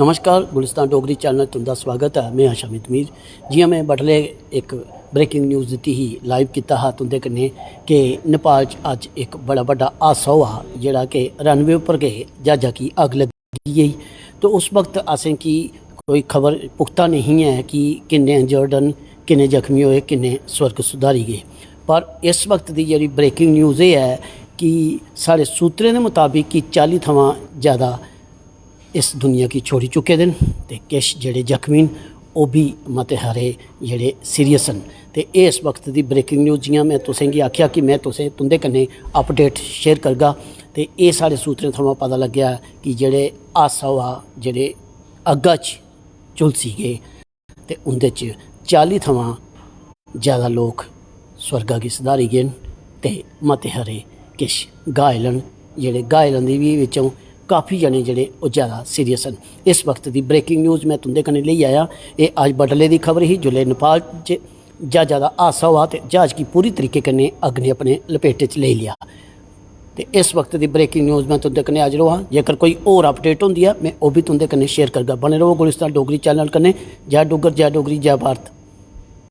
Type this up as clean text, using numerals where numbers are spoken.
नमस्कार, गुलिस्तान डोगरी चैनल तुंदा स्वागत है। मैं शामिद मीर। जियां मैं बडले एक ब्रेकिंग न्यूज़ दित्ती ही लाइव किया हा तुंदे कन्नै कि नेपाल च अज एक बड़ा बड़ा हादसा हुआ जिहड़ा कि रनवे उपर गए जहाज़ा की अग लगी गई। तो उस वक्त असें की कोई खबर पुख्ता नहीं है कि किन्ने इंजर्ड न, किन्ने जख्मी होए, किन्ने स्वर्ग सुधारी गए। पर इस वक्त की जी ब्रेकिंग न्यूज़ ये है कि साढ़े सूत्रें के मुताबिक कि 40 थमां ज़्यादा इस दुनिया की छोड़ी चुके दिन ते किश जेड़े जख्मी वो भी मते हारे जेड़े सीरीयस न। ते इस वक्त की ब्रेकिंग न्यूज़ जियां मैं तुसेंगी आख्या कि मैं तुंदे कन्नै अपडेट शेयर करगा। ते ये साढ़े सूत्रें थमां पता लग्या कि जेड़े हादसा हुआ जेड़े अग्गा च झुलसी गए ते उंदे च 40 थमां ज़्यादा लोग स्वर्गा गी सधारी गए ते मते हारे किश घायल न। जेड़े घायलां दी भी विचों काफ़ी जने जेड़े ज़्यादा सीरीयस न। इस वक्त की ब्रेकिंग न्यूज़ मैं तुंदे कन्नै लेई आया। ये अज बडले की खबर ही जिसले नेपाल च जहाज़ा दा हादसा हुआ तो जहाज़ की पूरी तरीके कन्नै अग ने अपने लपेटे च ले लिया। तो इस वक्त की ब्रेकिंग न्यूज़ मैं तुंदे कन्नै हाजिर होआ। जेकर कोई होर अपडेट होंदी है मैं वो भी तुंदे कन्नै शेयर करगा। बने रहो गुलिस्तान डोगरी चैनल कन्नै। जय डुग्गर, जय डोगरी, जय भारत।